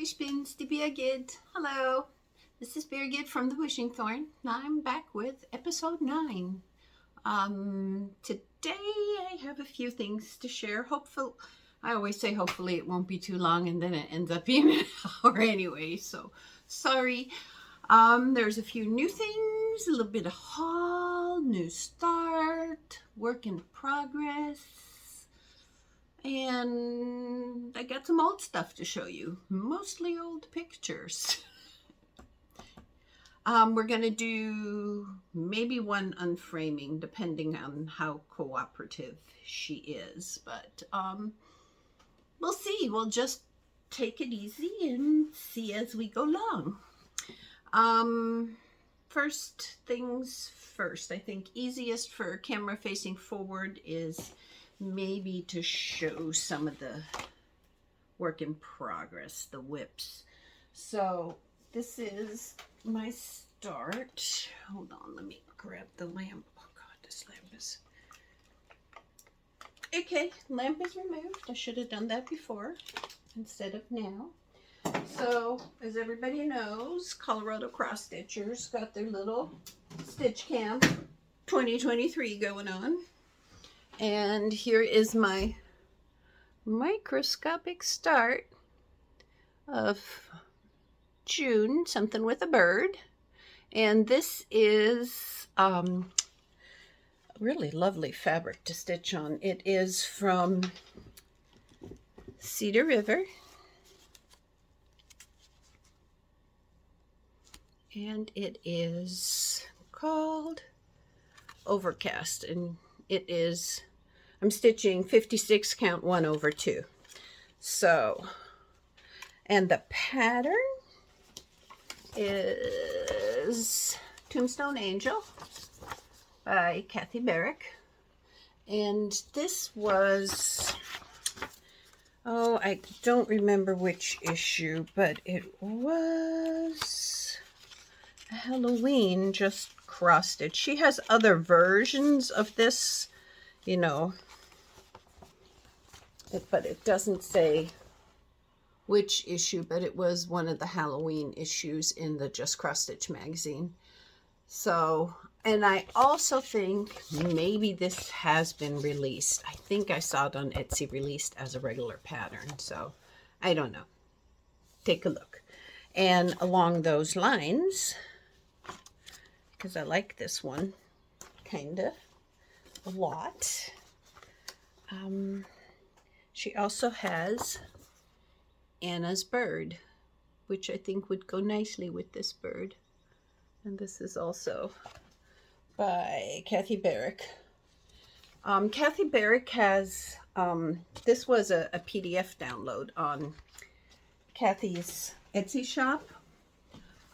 Ich bin's, die Birgit. Hello. This is Birgit from the Wishing Thorn. I'm back with episode 9. Today I have a few things to share. Hopefully, I always say hopefully it won't be too long, and then it ends up being an hour anyway, so sorry. There's a few new things, a little bit of haul, new start, work in progress. And I got some old stuff to show you, mostly old pictures. We're going to do maybe one unframing, depending on how cooperative she is. But we'll see. We'll just take it easy and see as we go along. First things first, I think easiest for camera facing forward is maybe to show some of the work in progress, the whips. So this is my start. Hold on, let me grab the lamp. Oh God, this lamp is... Okay, lamp is removed. I should have done that before instead of now. So, as everybody knows, Colorado Cross Stitchers got their little Stitch Camp 2023 going on. And here is my microscopic start of June, something with a bird. And this is really lovely fabric to stitch on. It is from Cedar River. And it is called Overcast. And it is, I'm stitching 56 count 1/2. So, and the pattern is Tombstone Angel by Kathie Barrick. And this was, oh, I don't remember which issue, but it was Halloween, just cross stitch. She has other versions of this, you know, but it doesn't say which issue, but it was one of the Halloween issues in the Just Cross Stitch magazine. So, and I also think maybe this has been released. I think I saw it on Etsy released as a regular pattern. So I don't know. Take a look. And along those lines, because I like this one kind of a lot. She also has Anna's bird, which I think would go nicely with this bird. And this is also by Kathie Barrick. Kathie Barrick has, this was a PDF download on Kathie's Etsy shop.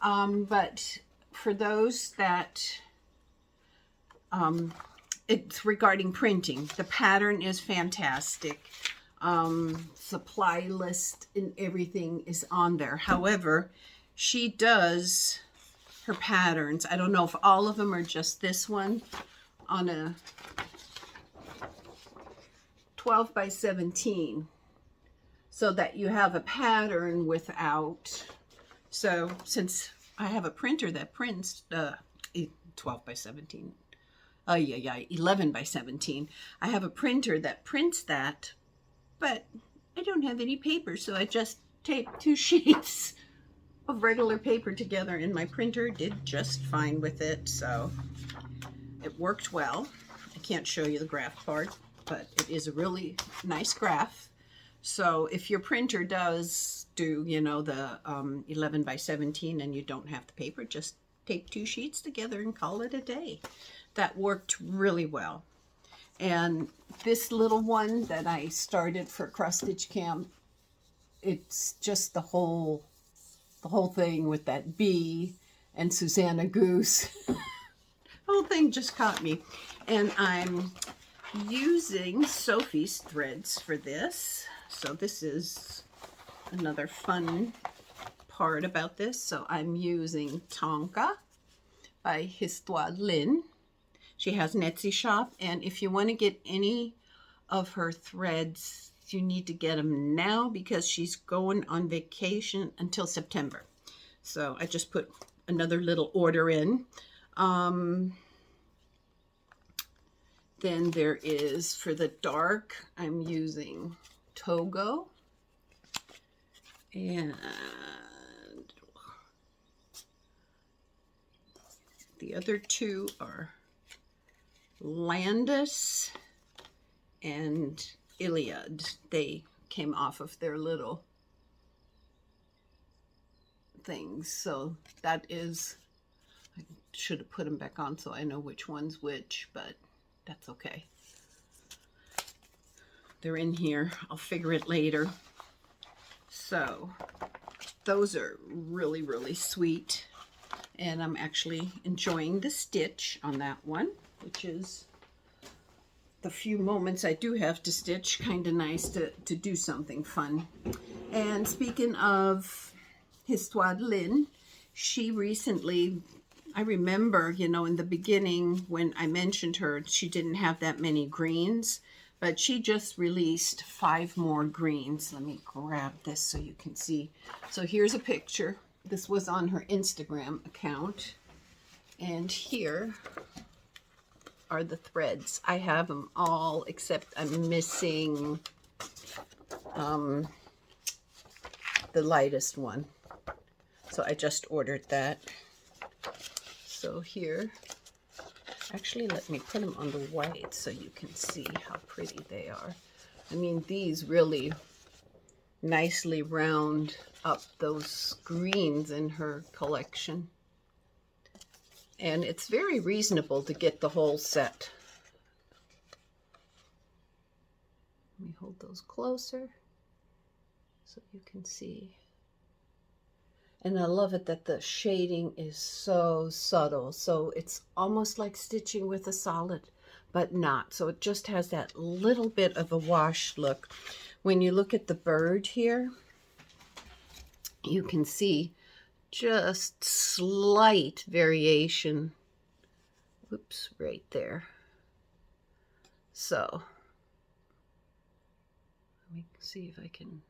But for those that, it's regarding printing. The pattern is fantastic. Supply list and everything is on there. However, she does her patterns. I don't know if all of them are just this one on a 12 by 17 so that you have a pattern without. So since I have a printer that prints 12 by 17. 11 by 17. I have a printer that prints that, but I don't have any paper, so I just taped 2 sheets of regular paper together, and my printer did just fine with it, so it worked well. I can't show you the graph part, but it is a really nice graph. So if your printer does do, you know, the 11 by 17 and you don't have the paper, just tape 2 sheets together and call it a day. That worked really well. And this little one that I started for Cross Stitch Camp, it's just the whole thing with that bee and Susanna Goose. The whole thing just caught me. And I'm using Sophie's threads for this. So this is another fun part about this. So I'm using Tonka by Histoires de Lin. She has an Etsy shop, and if you want to get any of her threads you need to get them now because she's going on vacation until September. So I just put another little order in. Then there is, for the dark, I'm using Togo. And the other two are Landis and Iliad. They came off of their little things. So that is, I should have put them back on so I know which one's which, but that's okay. They're in here. I'll figure it later. So those are really, really sweet. And I'm actually enjoying the stitch on that one, which is the few moments I do have to stitch, kind of nice to do something fun. And speaking of Histoires de Lin, she recently, I remember, you know, in the beginning when I mentioned her, she didn't have that many greens, but she just released 5 more greens. Let me grab this so you can see. So here's a picture. This was on her Instagram account. And here are the threads. I have them all except I'm missing the lightest one. So I just ordered that. So here, actually let me put them on the white so you can see how pretty they are. I mean, these really nicely round up those greens in her collection. And it's very reasonable to get the whole set. Let me hold those closer so you can see. And I love it that the shading is so subtle. So it's almost like stitching with a solid, but not. So it just has that little bit of a wash look. When you look at the bird here, you can see just slight variation. Whoops, right there. So let me see if I can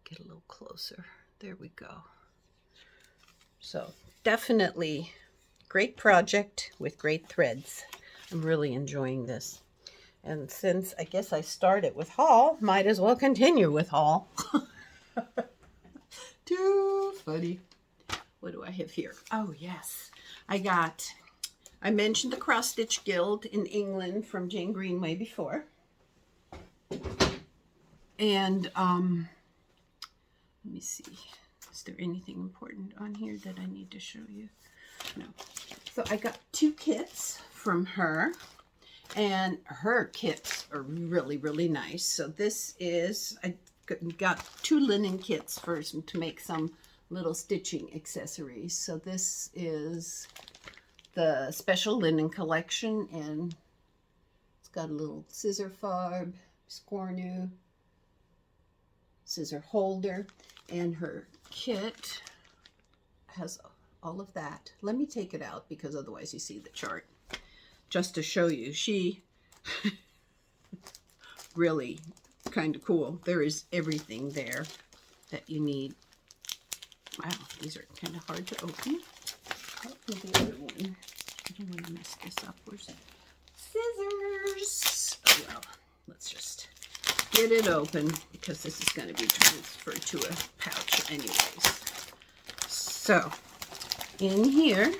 get a little closer. There we go. So definitely great project with great threads. I'm really enjoying this. And since I guess I started with haul, might as well continue with haul. Too funny. What do I have here? Oh, yes. I mentioned the Cross Stitch Guild in England from Jane Greenway before. And let me see. Is there anything important on here that I need to show you? No. So I got 2 kits from her. And her kits are really, really nice. So this is, I got 2 linen kits first to make some little stitching accessories. So this is the special linen collection, and it's got a little scissor fob, scornu, scissor holder, and her kit has all of that. Let me take it out because otherwise you see the chart. Just to show you, she really kind of cool. There is everything there that you need. Wow, these are kind of hard to open. Open the other one. I don't want to mess this up. Where's it? Scissors. Oh well, let's just get it open because this is going to be transferred to a pouch anyways. So in here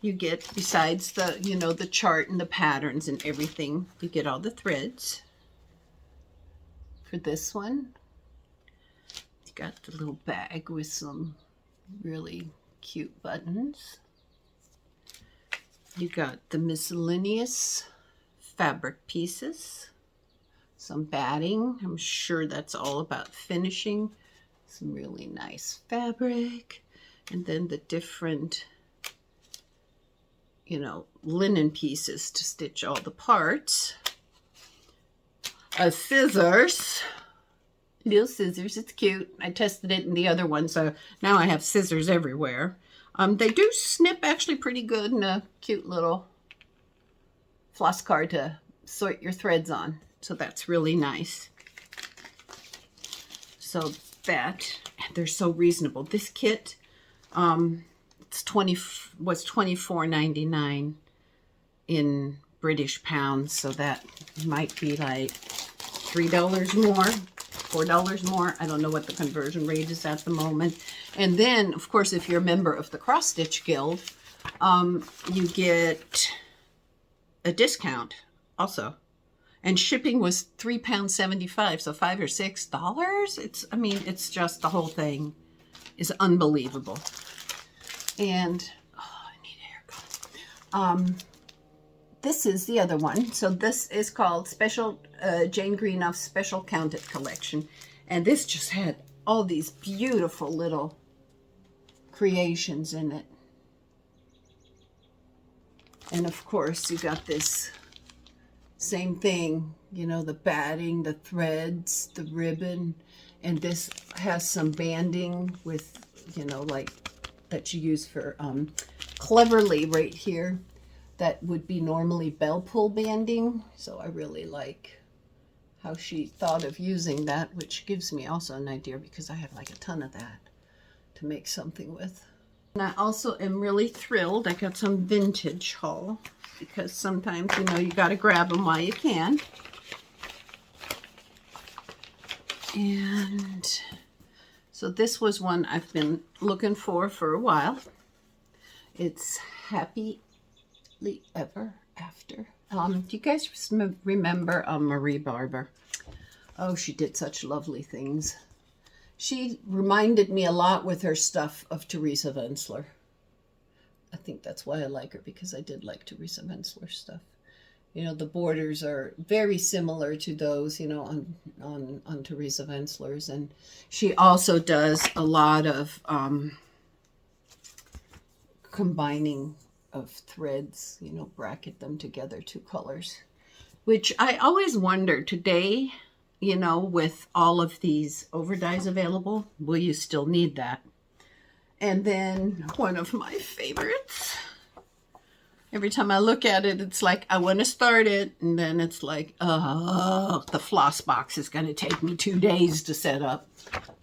you get, besides the, you know, the chart and the patterns and everything, you get all the threads. For this one, you got the little bag with some really cute buttons. You got the miscellaneous fabric pieces, some batting. I'm sure that's all about finishing. Some really nice fabric. And then the different, you know, linen pieces to stitch all the parts. Scissors, little scissors, it's cute. I tested it in the other one, so now I have scissors everywhere. They do snip actually pretty good, and a cute little floss card to sort your threads on. So that's really nice. So that, they're so reasonable. This kit, was $24.99 in British pounds. So that might be like $3 more, $4 more. I don't know what the conversion rate is at the moment. And then, of course, if you're a member of the Cross Stitch Guild, you get a discount also. And shipping was £3.75, so $5 or $6. I mean, it's just, the whole thing is unbelievable. And, oh, I need a haircut. This is the other one. So this is called Jane Greenoff Special Counted Collection. And this just had all these beautiful little creations in it. And of course, you got this same thing, you know, the batting, the threads, the ribbon, and this has some banding with, you know, like that you use for cleverly right here. That would be normally bell pull banding. So I really like how she thought of using that, which gives me also an idea because I have like a ton of that to make something with. And I also am really thrilled. I got some vintage haul because sometimes, you know, you got to grab them while you can. And so this was one I've been looking for a while. It's Happily Ever After. Do you guys remember Marie Barber? Oh, she did such lovely things. She reminded me a lot with her stuff of Theresa Vensler. I think that's why I like her, because I did like Theresa Vensler stuff. You know, the borders are very similar to those, you know, on Theresa Vensler's. And she also does a lot of combining of threads, you know, bracket them together, two colors, which I always wonder today, you know, with all of these overdyes available, will you still need that? And then one of my favorites, every time I look at it, it's like, I want to start it. And then it's like, oh, the floss box is going to take me 2 days to set up.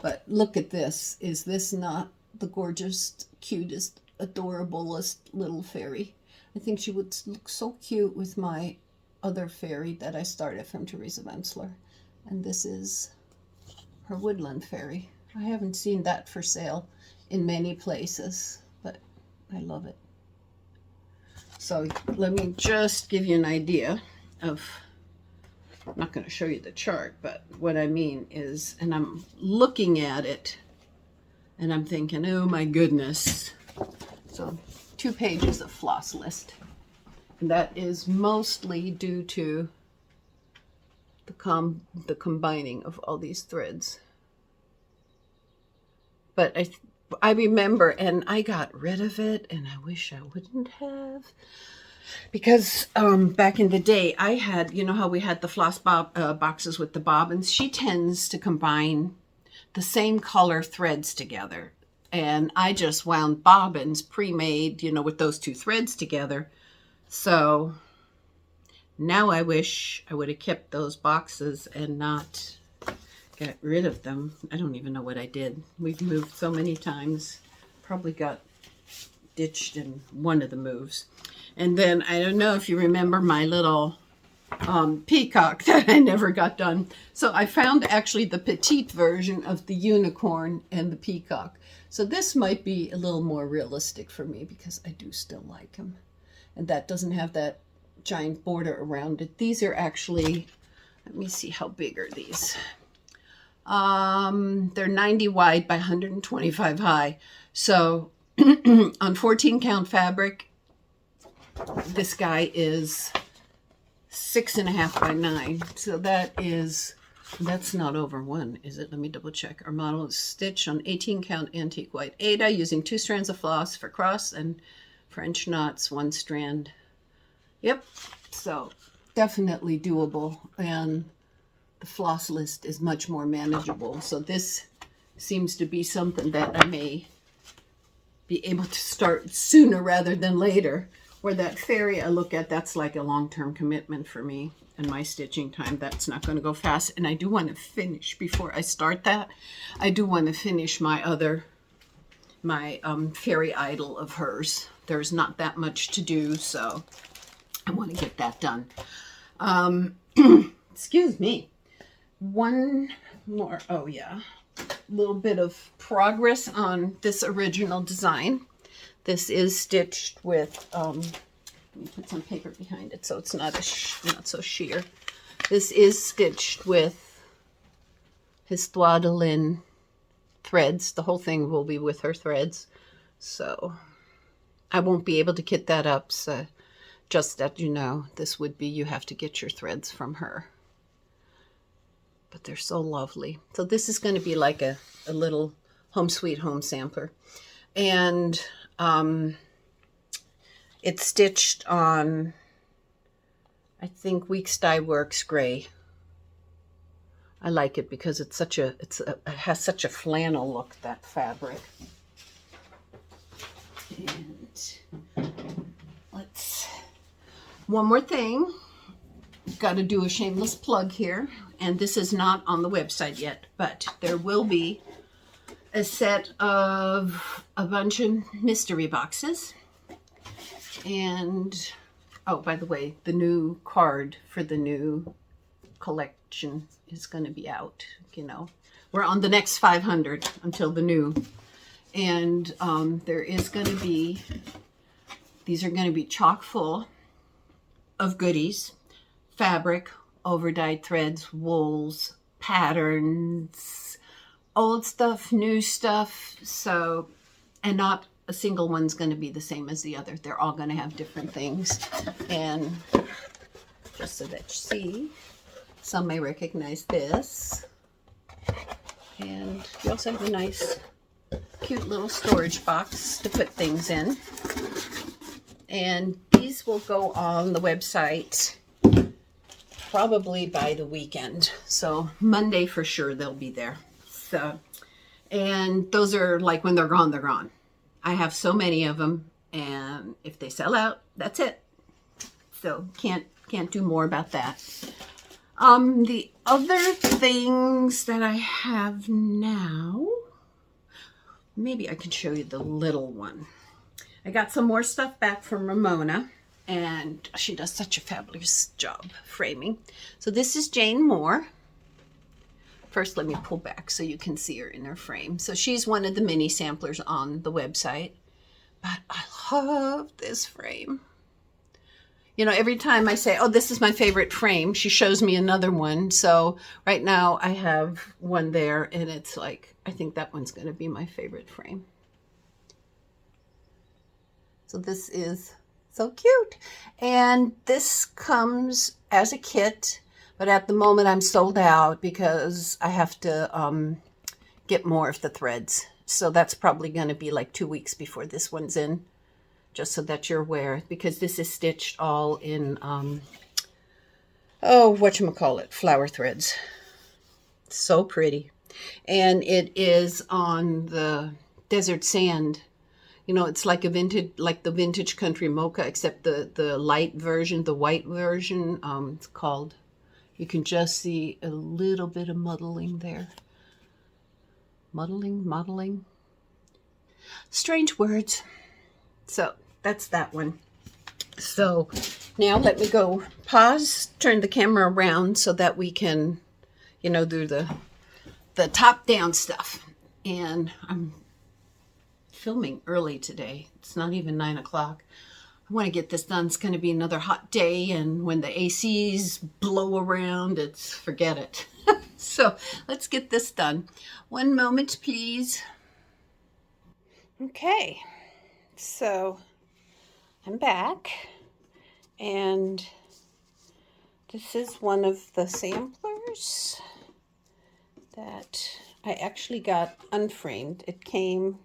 But look at this. Is this not the gorgeous, cutest, adorablest little fairy? I think she would look so cute with my other fairy that I started from Theresa Vensler. And this is her woodland fairy. I haven't seen that for sale in many places, but I love it. So let me just give you an idea of, I'm not going to show you the chart, but what I mean is, and I'm looking at it and I'm thinking, oh my goodness. So 2 pages of floss list. And that is mostly due to the combining of all these threads. But I remember, and I got rid of it, and I wish I wouldn't have, because back in the day, I had, you know how we had the floss boxes with the bobbins? She tends to combine the same color threads together, and I just wound bobbins pre-made, you know, with those 2 threads together. So now I wish I would have kept those boxes and not got rid of them. I don't even know what I did. We've moved so many times. Probably got ditched in one of the moves. And then I don't know if you remember my little peacock that I never got done. So I found actually the petite version of the unicorn and the peacock. So this might be a little more realistic for me because I do still like him. And that doesn't have that giant border around it. These are actually, let me see, how big are these? They're 90 wide by 125 high. So on 14 count fabric, this guy is 6.5 by 9. So that's not over 1, is it? Let me double check. Our model is stitched on 18 count antique white Aida using 2 strands of floss for cross and French knots, 1 strand. Yep. So definitely doable. And the floss list is much more manageable. So this seems to be something that I may be able to start sooner rather than later. Where that fairy I look at, that's like a long-term commitment for me and my stitching time. That's not going to go fast. And I do want to finish, before I start that, I do want to finish my fairy idol of hers. There's not that much to do, so I want to get that done. Excuse me. One more, oh yeah, little bit of progress on this original design. This is stitched with, let me put some paper behind it so it's not not so sheer. This is stitched with Histoires de Lin threads. The whole thing will be with her threads. So I won't be able to kit that up. So just that you know, this would be, you have to get your threads from her. But they're so lovely. So this is going to be like a little home sweet home sampler. And it's stitched on, I think, Weeks Dye Works gray. I like it because it's it has such a flannel look, that fabric. And one more thing. Got to do a shameless plug here, and this is not on the website yet, but there will be a set of a bunch of mystery boxes. And oh, by the way, the new card for the new collection is going to be out. You know, we're on the next 500 until the new, and there is going to be, these are going to be chock full of goodies. Fabric, overdyed threads, wools, patterns, old stuff, new stuff. So, and not a single one's going to be the same as the other. They're all going to have different things. And just so that you see, some may recognize this. And we also have a nice, cute little storage box to put things in. And these will go on the website probably by the weekend. So Monday for sure they'll be there. So, and those are like, when they're gone, they're gone. I have so many of them, and if they sell out, that's it. So can't do more about that. The other things that I have now, maybe I can show you the little one. I got some more stuff back from Ramona, and she does such a fabulous job framing. So this is Jane Moore. First, let me pull back so you can see her in her frame. So she's one of the mini samplers on the website. But I love this frame. You know, every time I say, oh, this is my favorite frame, she shows me another one. So right now I have one there, and it's like, I think that one's going to be my favorite frame. So this is so cute. And this comes as a kit, but at the moment I'm sold out because I have to get more of the threads. So that's probably going to be like 2 weeks before this one's in, just so that you're aware, because this is stitched all in, whatchamacallit, flower threads. So pretty. And it is on the desert sand. You know, it's like a vintage, like the vintage country mocha, except the light version, the white version, it's called. You can just see a little bit of muddling there. Modeling. Strange words. So that's that one. So now let me go pause, turn the camera around so that we can, you know, do the top down stuff. And I'm filming early today. It's not even 9 o'clock. I want to get this done. It's going to be another hot day, and when the ACs blow around, forget it. So let's get this done. One moment, please. Okay, so I'm back, and this is one of the samplers that I actually got unframed. It came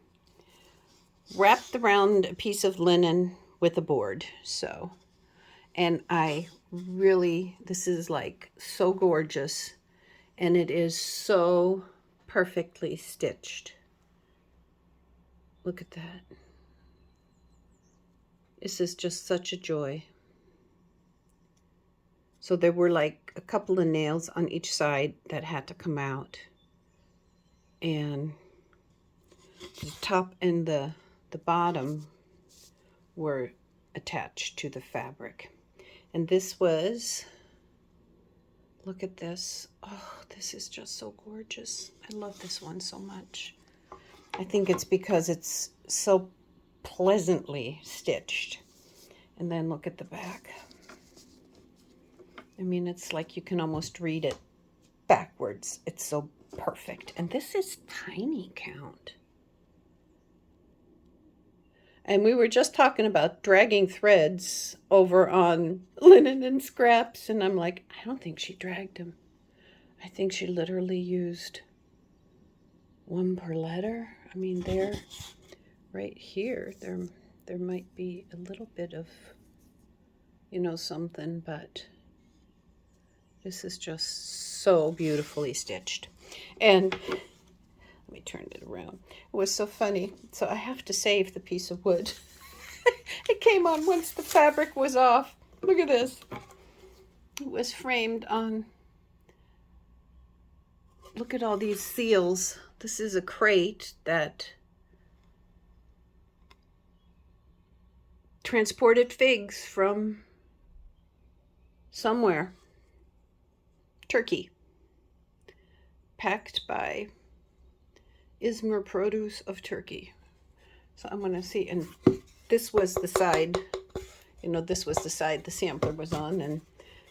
wrapped around a piece of linen with a board. So, and this is like so gorgeous, and it is so perfectly stitched. Look at that. This is just such a joy. So there were like a couple of nails on each side that had to come out. And the top and the bottom were attached to the fabric. And this was, look at this. Oh, this is just so gorgeous. I love this one so much. I think it's because it's so pleasantly stitched. And then look at the back. I mean, it's like you can almost read it backwards. It's so perfect. And this is tiny count. And we were just talking about dragging threads over on linen and scraps. And I'm like, I don't think she dragged them. I think she literally used one per letter. I mean, there, right here, there might be a little bit of, you know, something, but this is just so beautifully stitched. And let me turn it around. It was so funny. So I have to save the piece of wood. It came on once the fabric was off. Look at this. It was framed on, look at all these seals. This is a crate that transported figs from somewhere. Turkey. Packed by Izmir Produce of Turkey. So I'm going to see, and this was the side, you know, this was the side the sampler was on, and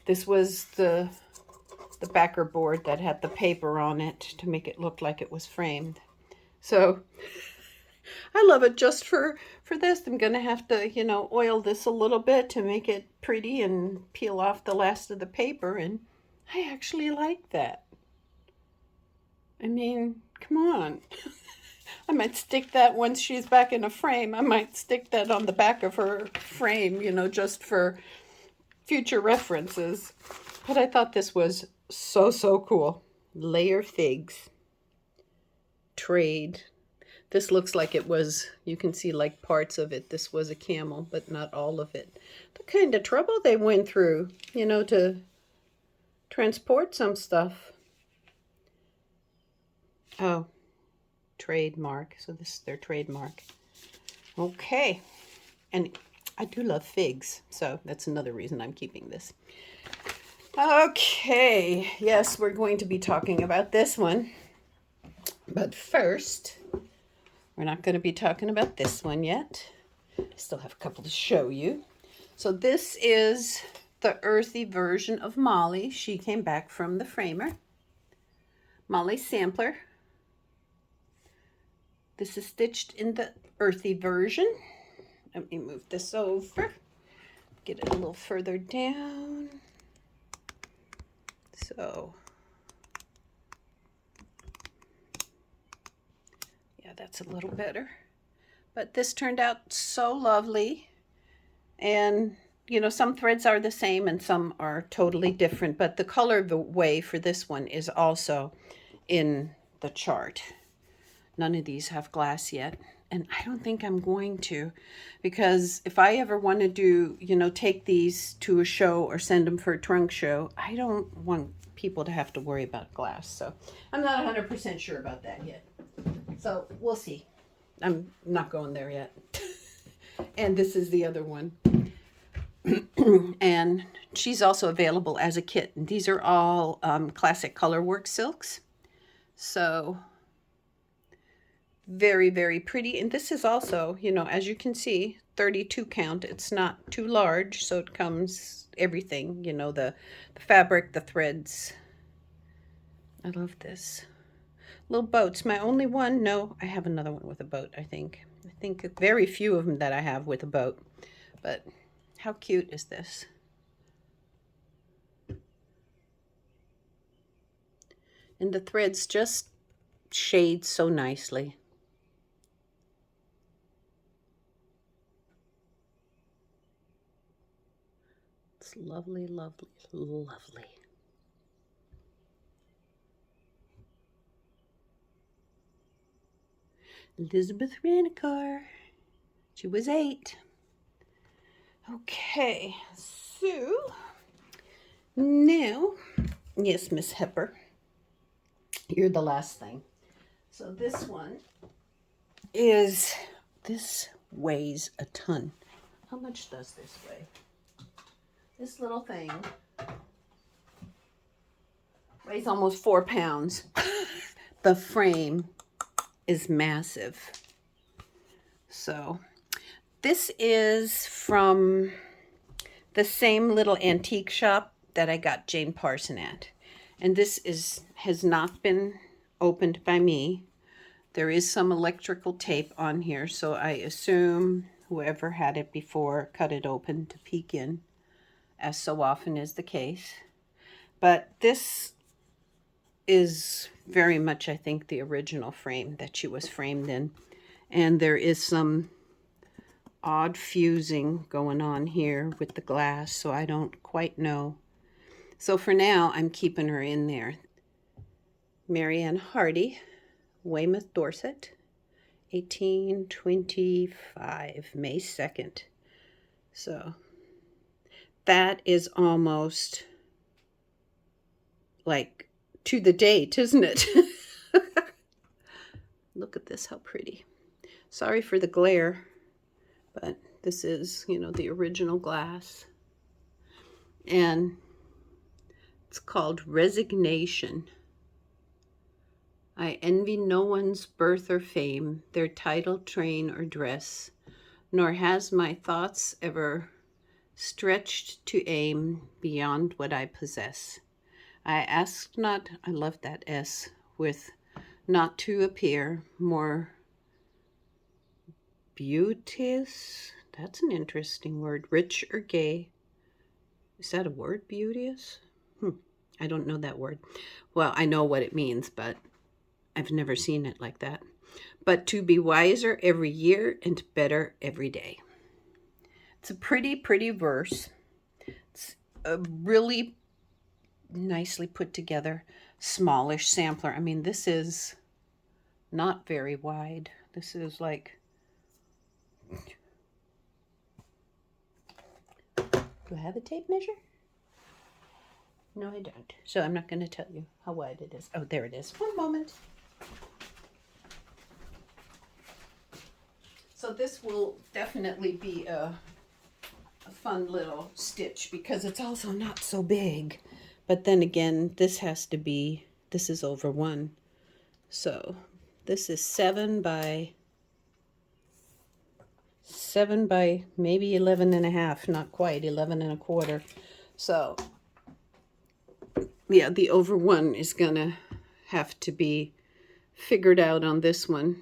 this was the backer board that had the paper on it to make it look like it was framed. So I love it just for this. I'm going to have to, you know, oil this a little bit to make it pretty and peel off the last of the paper, and I actually like that. I mean, come on. I might stick that once she's back in a frame. I might stick that on the back of her frame, you know, just for future references. But I thought this was so cool. Layer figs. Trade. This looks like it was, you can see like parts of it. This was a camel, but not all of it. The kind of trouble they went through, you know, to transport some stuff. Oh, trademark. So this is their trademark. Okay. And I do love figs, so that's another reason I'm keeping this. Okay. Yes, we're going to be talking about this one. But first, we're not going to be talking about this one yet. I still have a couple to show you. So this is the earthy version of Molly. She came back from the framer. Molly Sampler. This is stitched in the earthy version. Let me move this over. Get it a little further down. So, yeah, that's a little better. But this turned out so lovely. And, you know, some threads are the same and some are totally different. But the color way for this one is also in the chart. None of these have glass yet. And I don't think I'm going to, because if I ever want to do, you know, take these to a show or send them for a trunk show, I don't want people to have to worry about glass. So I'm not 100% sure about that yet. So we'll see. I'm not going there yet. And this is the other one. And she's also available as a kit. And these are all classic colorwork silks. So very pretty. And this is also, you know, as you can see, 32 count. It's not too large, so it comes everything, you know, the fabric, the threads. I love this. Little boats. My only one. No, I have another one with a boat, I think. I think very few of them that I have with a boat. But how cute is this? And the threads just shade so nicely. It's lovely, lovely, lovely. Elizabeth Ranicar. She was 8. Okay, so now, yes, Miss Hepper, you're the last thing. So this one is, this weighs a ton. How much does this weigh? This little thing weighs almost 4 pounds. The frame is massive. So this is from the same little antique shop that I got Jane Parson at. And this has not been opened by me. There is some electrical tape on here, so I assume whoever had it before cut it open to peek in, as so often is the case. But this is very much, I think, the original frame that she was framed in. And there is some odd fusing going on here with the glass, so I don't quite know. So for now, I'm keeping her in there. Marianne Hardy, Weymouth Dorset, 1825, May 2nd. So that is almost like to the date, isn't it? Look at this, how pretty. Sorry for the glare, but this is, you know, the original glass. And it's called Resignation. I envy no one's birth or fame, their title, train, or dress, nor has my thoughts ever stretched to aim beyond what I possess. I ask not, I love that S, with not to appear more beauteous. That's an interesting word. Rich or gay. Is that a word, beauteous? I don't know that word. Well, I know what it means, but I've never seen it like that. But to be wiser every year and better every day. It's a pretty, pretty verse. It's a really nicely put together, smallish sampler. I mean, this is not very wide. This is like, do I have a tape measure? No, I don't. So I'm not going to tell you how wide it is. Oh, there it is. One moment. So this will definitely be a fun little stitch because it's also not so big. But then again, this has to be, this is over 1. So this is 7 by maybe 11.5, not quite, 11.25. So yeah, the over 1 is gonna have to be figured out on this one.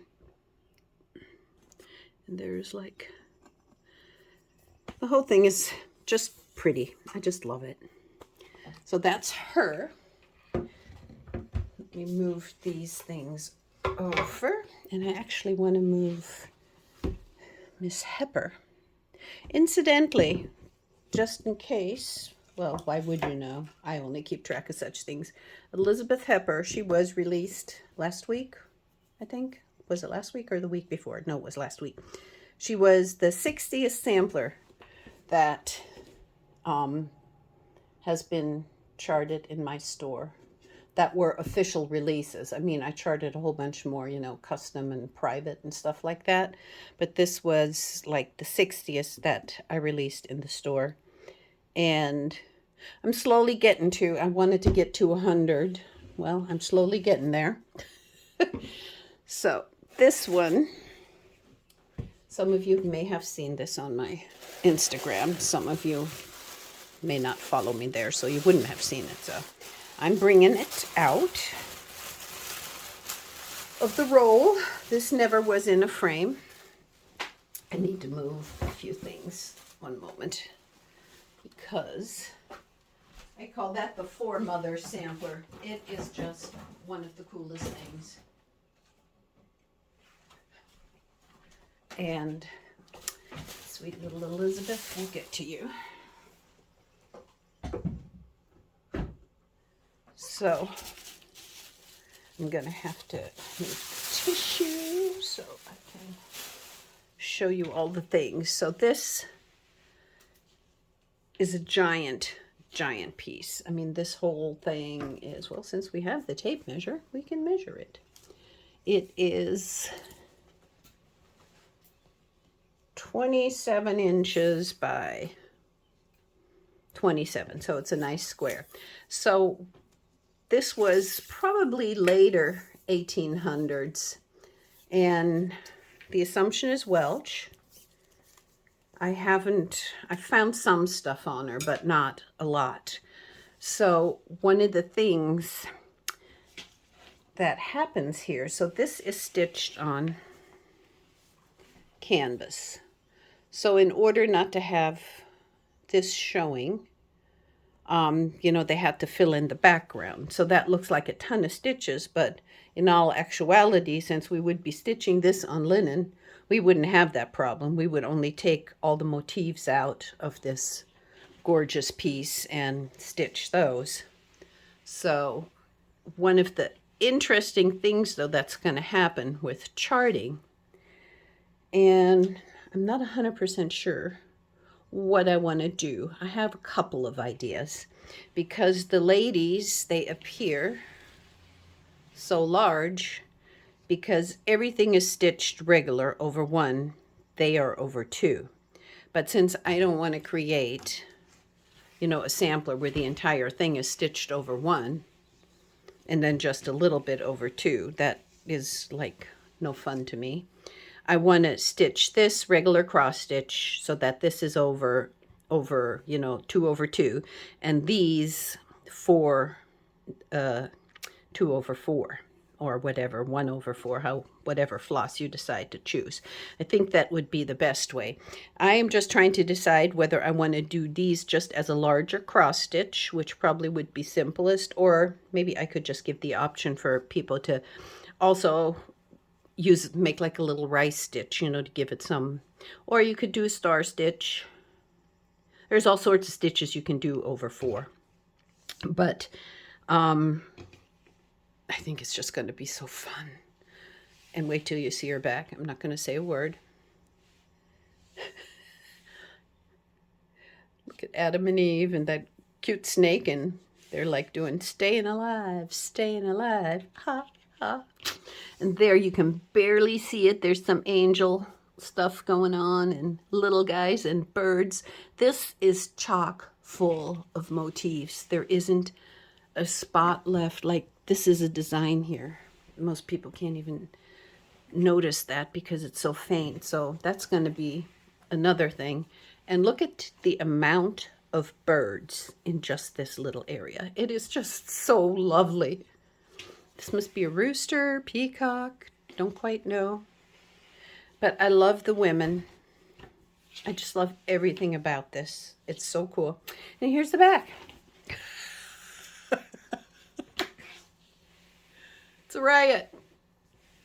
And there's like, the whole thing is just pretty. I just love it. So that's her. Let me move these things over. And I actually want to move Miss Hepper. Incidentally, just in case, well, why would you know? I only keep track of such things. Elizabeth Hepper, she was released last week, I think. Was it last week or the week before? No, it was last week. She was the 60th sampler that has been charted in my store that were official releases. I mean, I charted a whole bunch more, you know, custom and private and stuff like that. But this was like the 60th that I released in the store. And I'm slowly getting to, I wanted to get to 100. Well, I'm slowly getting there. So this one, some of you may have seen this on my Instagram. Some of you may not follow me there, so you wouldn't have seen it. So I'm bringing it out of the roll. This never was in a frame. I need to move a few things. One moment. Because I call that the Foremother Sampler. It is just one of the coolest things. And sweet little Elizabeth, we'll get to you. So I'm going to have to move tissue so I can show you all the things. So this is a giant piece. I mean, this whole thing is, well, since we have the tape measure, we can measure it. It is 27 inches by 27, so it's a nice square. So this was probably later 1800s, and the assumption is Welsh. I found some stuff on her, but not a lot. So one of the things that happens here, so this is stitched on canvas. So in order not to have this showing, you know, they had to fill in the background. So that looks like a ton of stitches, but in all actuality, since we would be stitching this on linen, we wouldn't have that problem. We would only take all the motifs out of this gorgeous piece and stitch those. So one of the interesting things, though, that's going to happen with charting, and I'm not 100% sure what I want to do. I have a couple of ideas, because the ladies, they appear so large because everything is stitched regular over one, they are over two. But since I don't want to create, you know, a sampler where the entire thing is stitched over one and then just a little bit over two, that is like no fun to me. I want to stitch this regular cross stitch so that this is over, you know, 2 over 2, and these 4, 2 over 4, or whatever, 1 over 4, whatever floss you decide to choose. I think that would be the best way. I am just trying to decide whether I want to do these just as a larger cross stitch, which probably would be simplest, or maybe I could just give the option for people to also make like a little rice stitch, you know, to give it some, or you could do a star stitch. There's all sorts of stitches you can do over 4, but I think it's just going to be so fun. And wait till you see her back. I'm not going to say a word. Look at Adam and Eve and that cute snake, and they're like doing staying alive, ha, ha. And there you can barely see it. There's some angel stuff going on and little guys and birds. This is chock full of motifs. There isn't a spot left. Like, this is a design here. Most people can't even notice that because it's so faint. So that's going to be another thing. And look at the amount of birds in just this little area. It is just so lovely. This must be a rooster, peacock, don't quite know. But I love the women. I just love everything about this. It's so cool. And here's the back. It's a riot.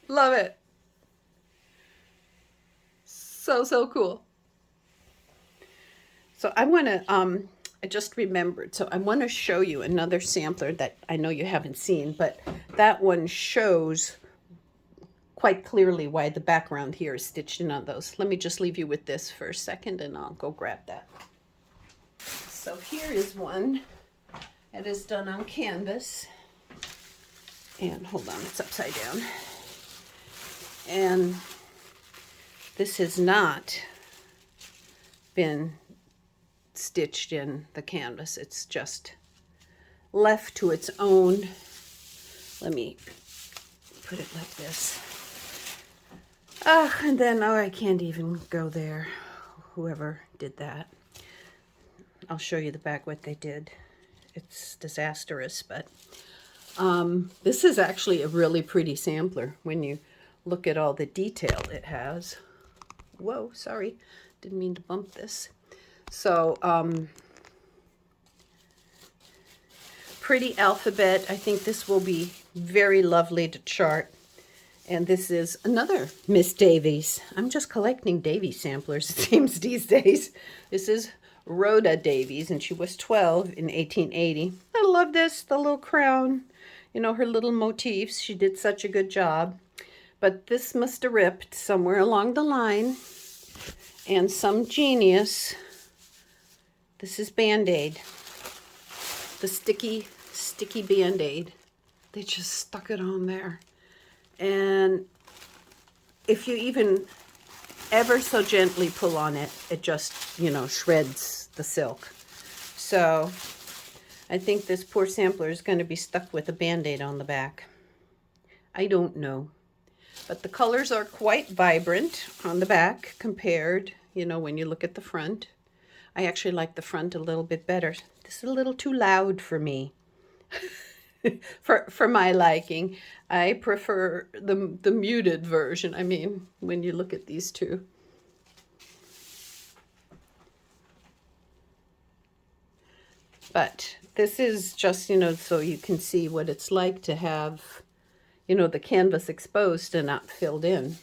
Love it. So, so cool. So I want to, I just remembered, so I want to show you another sampler that I know you haven't seen, but that one shows quite clearly why the background here is stitched in on those. Let me just leave you with this for a second and I'll go grab that. So here is one that is done on canvas. And hold on, it's upside down. And this has not been stitched in the canvas. It's just left to its own. Let me put it like this. And then, oh, I can't even go there. Whoever did that. I'll show you the back what they did. It's disastrous, but this is actually a really pretty sampler when you look at all the detail it has. Whoa, sorry, didn't mean to bump this. So, pretty alphabet. I think this will be very lovely to chart. And this is another Miss Davies. I'm just collecting Davies samplers, it seems, these days. This is Rhoda Davies, and she was 12 in 1880. I love this, the little crown. You know, her little motifs. She did such a good job. But this must have ripped somewhere along the line. And some genius This is Band-Aid. The sticky Band-Aid. They just stuck it on there. And if you even ever so gently pull on it, it just, you know, shreds the silk. So I think this poor sampler is going to be stuck with a Band-Aid on the back. I don't know. But the colors are quite vibrant on the back compared, you know, when you look at the front. I actually like the front a little bit better. This is a little too loud for me. for my liking. I prefer the muted version. I mean, when you look at these two. But this is just, you know, so you can see what it's like to have, you know, the canvas exposed and not filled in.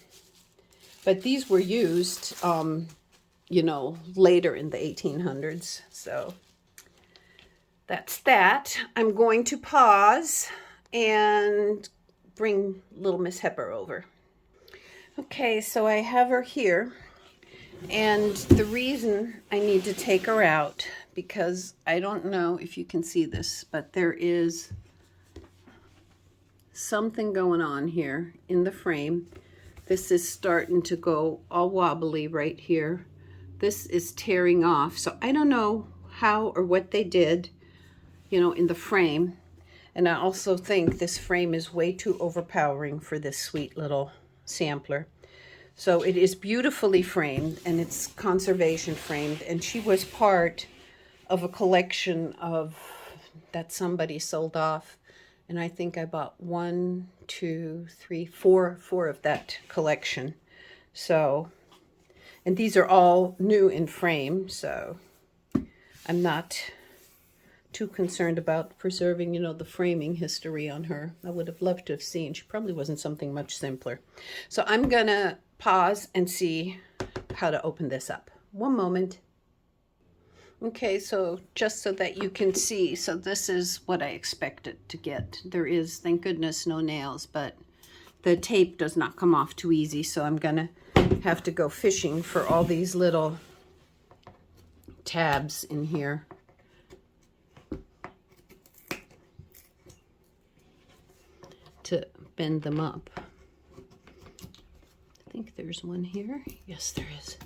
But these were used, you know, later in the 1800s. So that's that. I'm going to pause and bring little Miss Hepper over. Okay, so I have her here. And the reason I need to take her out, because I don't know if you can see this, but there is something going on here in the frame. This is starting to go all wobbly right here. This is tearing off. So I don't know how or what they did, you know, in the frame. And I also think this frame is way too overpowering for this sweet little sampler. So it is beautifully framed, and it's conservation framed, and she was part of a collection of that somebody sold off, and I think I bought 1, 2, 3, 4 of that collection. So, and these are all new in frame, so I'm not too concerned about preserving, you know, the framing history on her. I would have loved to have seen. She probably wasn't something much simpler. So I'm gonna pause and see how to open this up. One moment. Okay, so just so that you can see, so this is what I expected to get. There is, thank goodness, no nails, but the tape does not come off too easy, so I'm gonna have to go fishing for all these little tabs in here. To bend them up. I think there's one here. Yes, there is.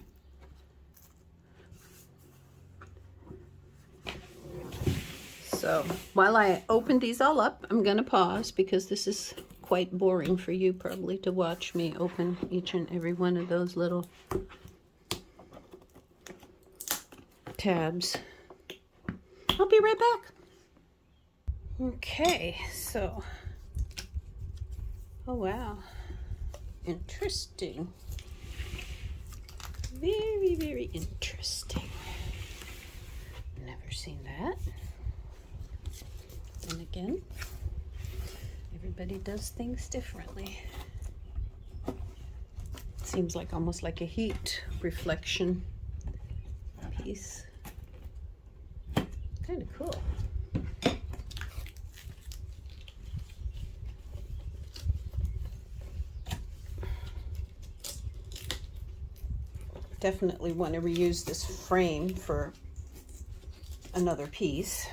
So while I open these all up, I'm going to pause because this is quite boring for you probably to watch me open each and every one of those little tabs. I'll be right back. Okay, so, oh wow, interesting. Very, very interesting. Never seen that. And again, everybody does things differently. Seems like almost like a heat reflection piece. Kind of cool. Definitely want to reuse this frame for another piece.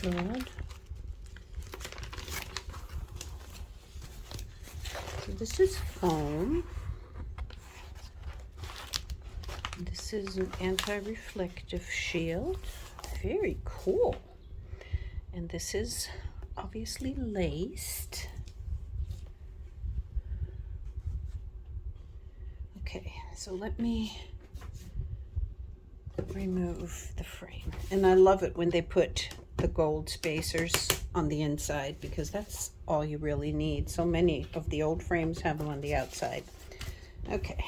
Good. So this is foam. This is an anti-reflective shield. Very cool. And this is obviously laced. Okay, so let me remove the frame. And I love it when they put the gold spacers on the inside because that's all you really need. So many of the old frames have them on the outside. Okay.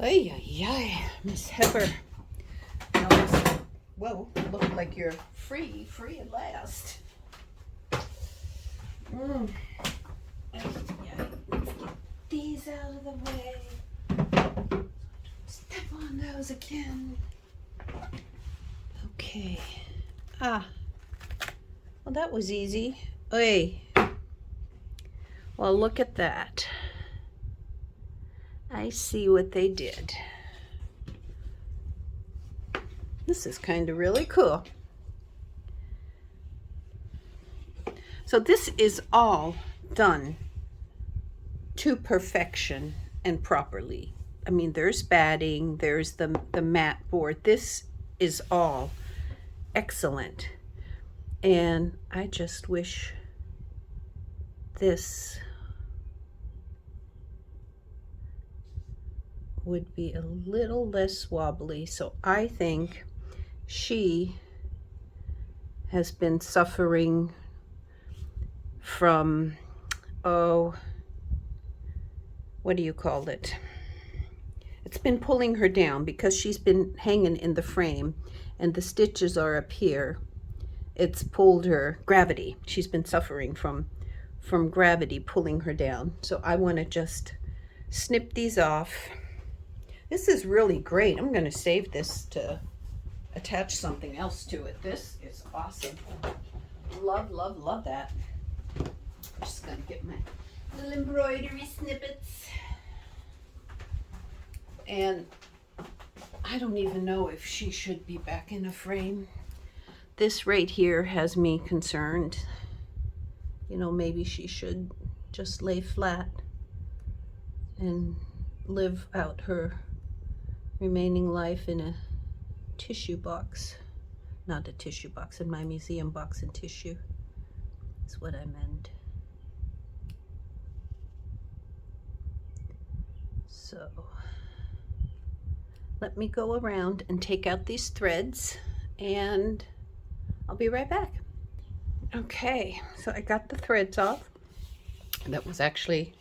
Ay, ay, ay, Miss Hepper. Whoa, look like you're free at last. Ay, ay, let's get these out of the way. Step on those again. Okay. Well, that was easy. Hey. Well, look at that. I see what they did. This is kind of really cool. So this is all done to perfection and properly. I mean, there's batting, there's the mat board. This is all excellent. And I just wish this would be a little less wobbly. So I think she has been suffering from, oh, what do you call it? It's been pulling her down because she's been hanging in the frame and the stitches are up here. It's pulled her, gravity. She's been suffering from gravity pulling her down. So I want to just snip these off. This is really great. I'm going to save this to attach something else to it. This is awesome. Love, love, love that. I'm just going to get my little embroidery snippets. And I don't even know if she should be back in a frame. This right here has me concerned. You know, maybe she should just lay flat and live out her remaining life in a tissue box. Not a tissue box, in my museum box and tissue. That's what I meant. So let me go around and take out these threads and I'll be right back. Okay, so I got the threads off. That was actually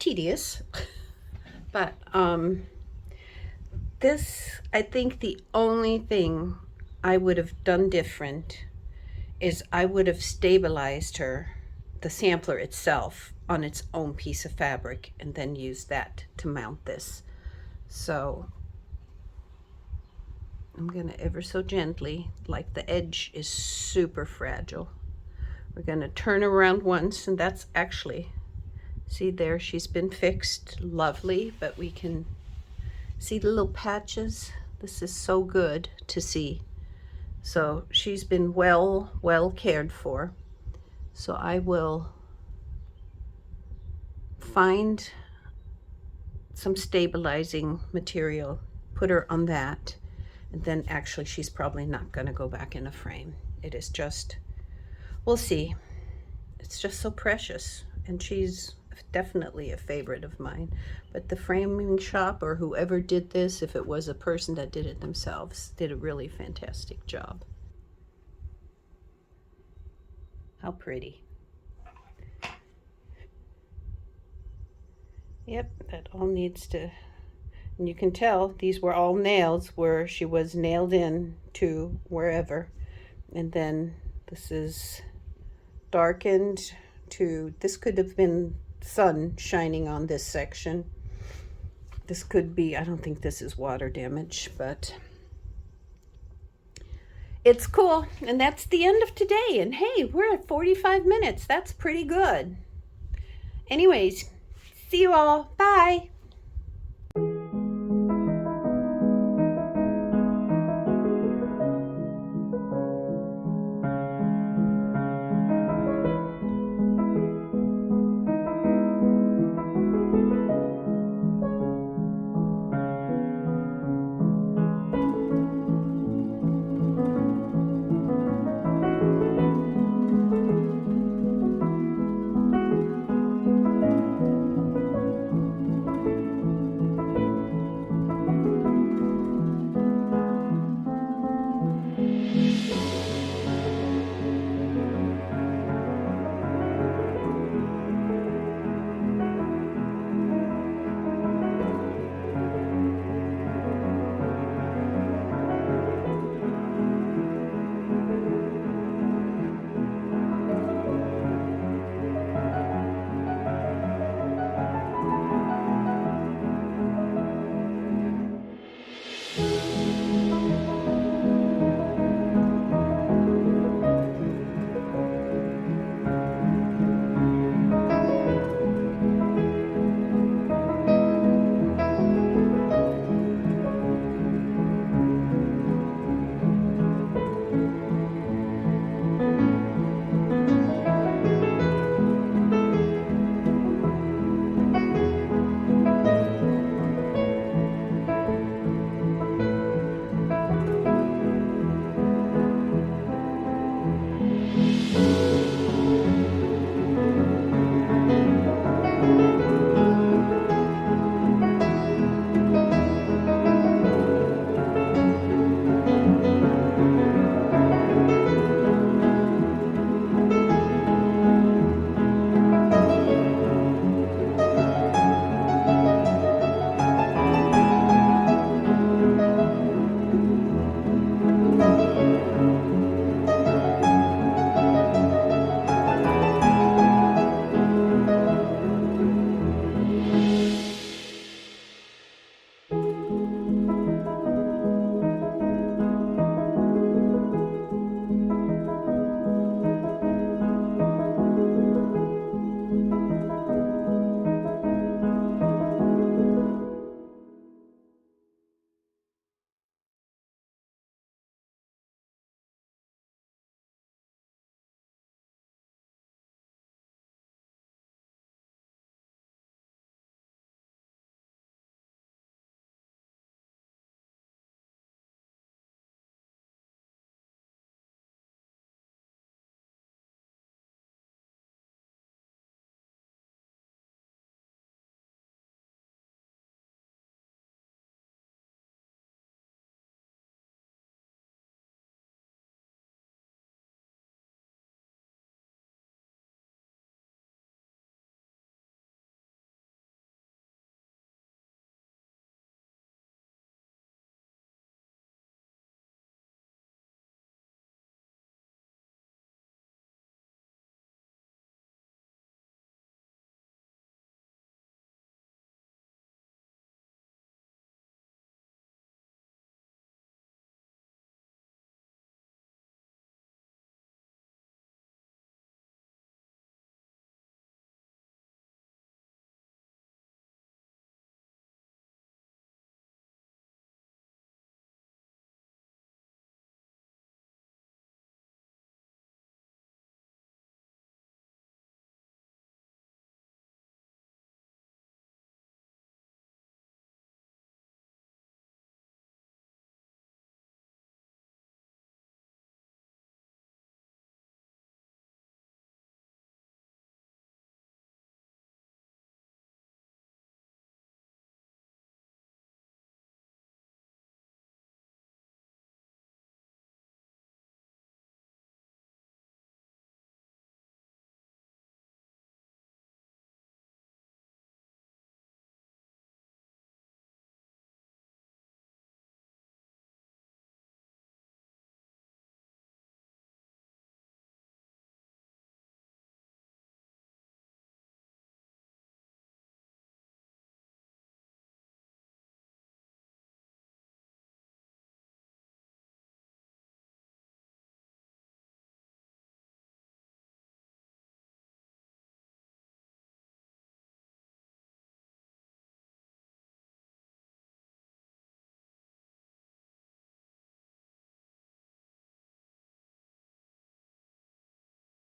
tedious, but this, I think the only thing I would have done different is I would have stabilized her, the sampler itself, on its own piece of fabric and then used that to mount this. So I'm gonna ever so gently, like the edge is super fragile. We're gonna turn around once, and that's actually, see there, she's been fixed, lovely, but we can see the little patches. This is so good to see. So she's been well cared for. So I will find some stabilizing material, put her on that, and then actually she's probably not going to go back in a frame. It is just, we'll see. It's just so precious, and she's definitely a favorite of mine. But the framing shop, or whoever did this, if it was a person that did it themselves, did a really fantastic job. How pretty. Yep, that all needs to, and you can tell these were all nails where she was nailed in to wherever. And then this is darkened to, this could have been sun shining on this section. This could be, I don't think this is water damage, but it's cool. And that's the end of today. And hey, we're at 45 minutes. That's pretty good. Anyways, see you all. Bye.